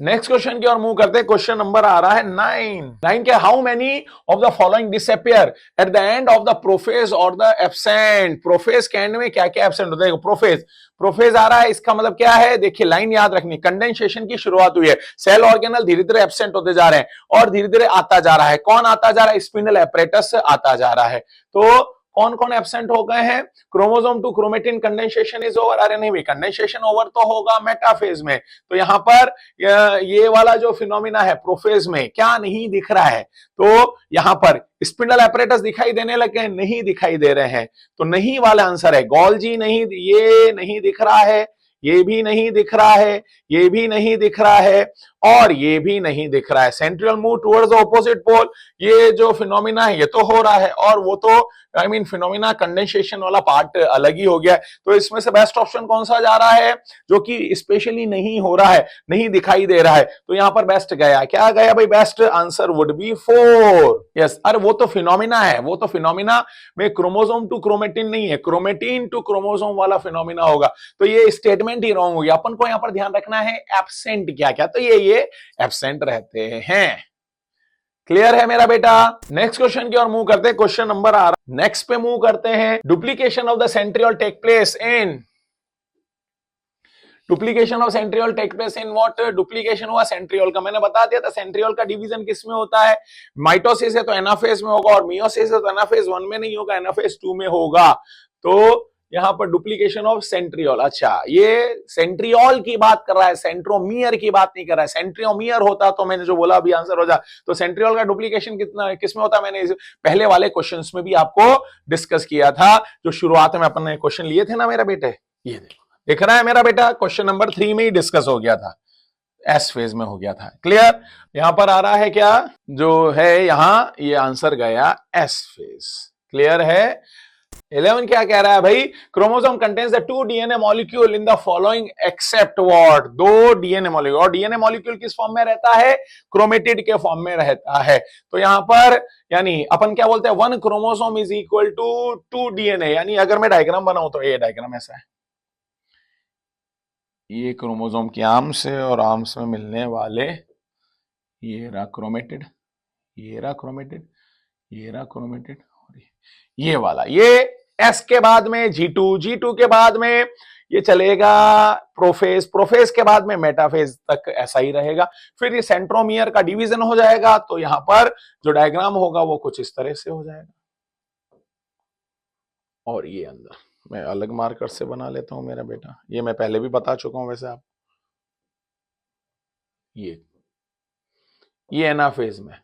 Next question की ओर move करते हैं। क्वेश्चन नंबर आ रहा है 9 के how many of the following disappear at the end of the prophase और द एब्सेंट। प्रोफेज के एंड में क्या क्या एब्सेंट होता है? प्रोफेज आ रहा है, इसका मतलब क्या है? देखिए लाइन याद रखनी, कंडेंसेशन की शुरुआत हुई है, सेल ऑर्गेनल धीरे धीरे एब्सेंट होते जा रहे हैं और धीरे धीरे आता जा रहा है। कौन आता जा रहा है? स्पिंडल एपरेटस आता जा रहा है। तो कौन कौन एब्सेंट हो गए हैं? Chromosome to chromatin condensation is over. अरे नहीं भाई, कंडेंसेशन ओवर तो होगा मेटाफेज में। तो यहां पर ये वाला जो फिनोमिना है प्रोफेज में क्या नहीं दिख रहा है? तो यहां पर स्पिंडल एपरेटस दिखाई देने लगे हैं? नहीं दिखाई दे रहे हैं। तो नहीं वाला आंसर है। गोल्जी नहीं, ये नहीं दिख रहा है, ये भी नहीं दिख रहा है, ये भी नहीं दिख रहा है और ये भी नहीं दिख रहा है। Centriole move towards the opposite pole, ये जो फिनोमिना है ये तो हो रहा है और वो तो फिनोमिना कंडेंसेशन वाला पार्ट अलग ही हो गया है। तो इसमें से बेस्ट ऑप्शन कौन सा जा रहा है? जो कि स्पेशली नहीं हो रहा है, नहीं दिखाई दे रहा है। तो यहां पर बेस्ट गया, क्या गया भाई? Best answer would be 4। Yes, अरे वो तो फिनोमिना है, वो तो फिनोमिना में क्रोमोसोम टू क्रोमेटिन नहीं है, क्रोमेटिन टू क्रोमोसोम वाला फिनोमिना होगा। तो ये स्टेटमेंट ही रॉन्ग हो गया। अपन को यहां पर ध्यान रखना है एब्सेंट क्या क्या, तो ये एब्सेंट रहते हैं। क्लियर है मेरा बेटा? नेक्स्ट क्वेश्चन की ओर मूव करते हैं। क्वेश्चन नंबर आ रहा, नेक्स्ट पे मूव करते हैं। Duplication of the centriole take place in, duplication of centriole take place in what? Duplication हुआ सेंट्रियोल का, मैंने बता दिया था सेंट्रियोल का डिवीजन किस में होता है? माइटोसिस है तो एनाफेज में होगा और मियोसिस है तो एनाफेज 1 में नहीं होगा, एनाफेज 2 में होगा। तो यहां पर डुप्लीकेशन ऑफ सेंट्रियोल, अच्छा ये सेंट्रियोल की बात कर रहा है, सेंट्रोमियर की बात नहीं कर रहा है। सेंट्रोमियर होता तो मैंने जो बोला अभी आंसर हो जा। तो सेंट्रियोल का डुप्लीकेशन कितना किसमें होता है? मैंने पहले वाले क्वेश्चंस में भी आपको डिस्कस किया था, जो शुरुआत में अपन ने क्वेश्चन लिए थे ना मेरा बेटे। ये देखो, दिख रहा है मेरा बेटा? क्वेश्चन नंबर 3 में ही डिस्कस हो गया था, एस फेज में हो गया था। क्लियर? यहां पर आ रहा है क्या जो है यहां, ये आंसर गया एस फेज। क्लियर है? 11 क्या कह रहा है भाई? Chromosome contains the 2 DNA molecule in the following except what? 2 DNA molecule, और डीएनए मॉलिक्यूल किस फॉर्म में रहता है? क्रोमेटिड के फॉर्म में रहता है। तो यहां पर यानी अपन क्या बोलते हैं? 1 chromosome is equal to 2 DNA. यानी अगर मैं डायग्राम बनाऊं तो ये डायग्राम ऐसा है, ये क्रोमोसोम की आर्म्स है और आर्म्स में मिलने वाले ये रहा क्रोमेटिड, ये रहा क्रोमेटिड, ये रहा क्रोमेटिड और ये वाला, ये एस के बाद में G2, G2 के बाद में ये चलेगा प्रोफेज, प्रोफेज के बाद में मेटाफेज तक ऐसा ही रहेगा। फिर ये सेंट्रोमियर का डिवीजन हो जाएगा। तो यहां पर जो डायग्राम होगा वो कुछ इस तरह से हो जाएगा और ये अंदर मैं अलग मार्कर से बना लेता हूं मेरा बेटा, ये मैं पहले भी बता चुका हूं वैसे आप। ये एनाफेज में,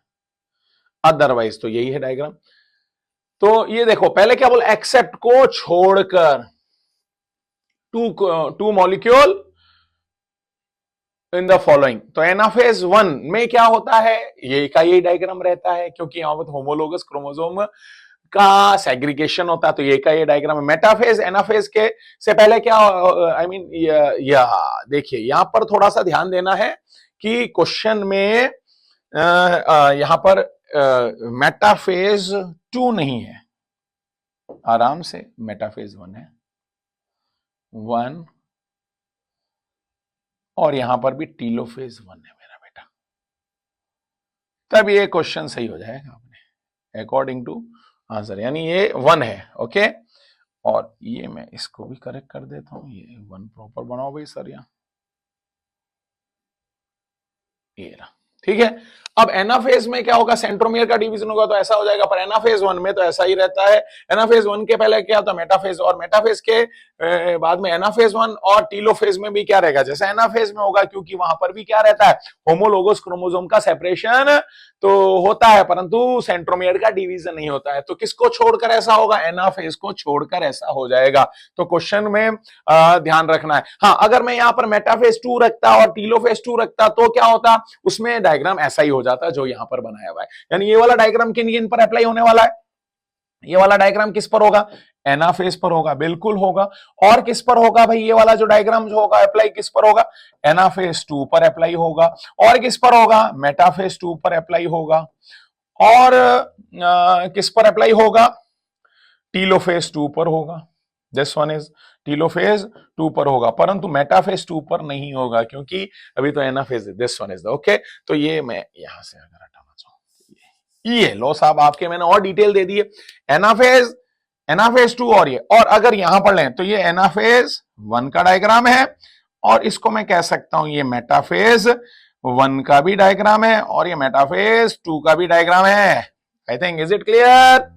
अदरवाइज तो यही है डायग्राम। तो ये देखो पहले क्या बोला? एक्सेप्ट को छोड़कर, two molecule in the following. तो एनाफेज 1 में क्या होता है? ये का यही डायग्राम रहता है, क्योंकि यहां पर होमोलोगस क्रोमोसोम का सेग्रीगेशन होता है। तो ये का ये डायग्राम है। मेटाफेज एनाफेज के से पहले क्या देखिए यहां पर थोड़ा सा ध्यान देना है कि क्वेश्चन में यहां पर मेटाफेज 2 नहीं है, आराम से मेटाफेज 1 है, 1 और यहां पर भी टीलोफेज 1 है मेरा बेटा। तब ये क्वेश्चन सही हो जाएगा अपने अकॉर्डिंग टू आंसर, यानी ये 1 है। ओके, और ये मैं इसको भी करेक्ट कर देता हूं, ये 1 प्रॉपर बनाओ भाई सर यहां, ये रहा। ठीक है, अब एनाफेज में क्या होगा? सेंट्रोमियर का डिवीजन होगा तो ऐसा हो जाएगा, पर एनाफेज 1 में तो ऐसा ही रहता है। एनाफेज 1 के पहले क्या होता है? मेटाफेज, और मेटाफेज के बाद में एनाफेज 1 और टीलोफेज में भी क्या रहेगा? जैसे एनाफेज में होगा, क्योंकि वहां पर भी क्या रहता है? होमोलोगस क्रोमोसोम का सेपरेशन तो होता है, परंतु सेंट्रोमियर का डिवीजन नहीं होता है। तो किसको छोड़कर ऐसा होगा? एनाफेज को छोड़कर ऐसा हो जाएगा। तो क्वेश्चन में ध्यान रखना है। हाँ, अगर मैं यहां पर मेटाफेज 2 रखता और टीलोफेज 2 रखता तो क्या होता? उसमें डायग्राम ऐसा ही हो जाता जो यहां पर बनाया हुआ है। यानी ये वाला डायग्राम किन किन पर अप्लाई होने वाला है? ये वाला डायग्राम किस पर होगा? एनाफेज पर होगा, बिल्कुल होगा। और किस पर होगा भाई? ये वाला जो डायग्राम जो होगा अप्लाई किस पर होगा? एनाफेज 2 पर अप्लाई होगा। और किस पर होगा? मेटाफेज 2 पर अप्लाई होगा। और किस पर अप्लाई होगा? टीलोफेज 2 पर होगा। दिस वन इज टीलोफेज 2 पर होगा, परंतु मेटाफेज 2 पर नहीं होगा क्योंकि अभी तो एनाफेज है। This one is the okay. तो ये मैं यहां से अगर हटाना चाहूं, ये लो साहब आपके मैंने और डिटेल दे दी है, एनाफेज, एनाफेज 2 और ये, और अगर यहां पर लें तो ये एनाफेज 1 का डायग्राम है और इसको मैं कह सकता हूं ये मेटाफेज 1 का भी डायग्राम है और ये मेटाफेज 2 का भी डायग्राम है। I think is it clear?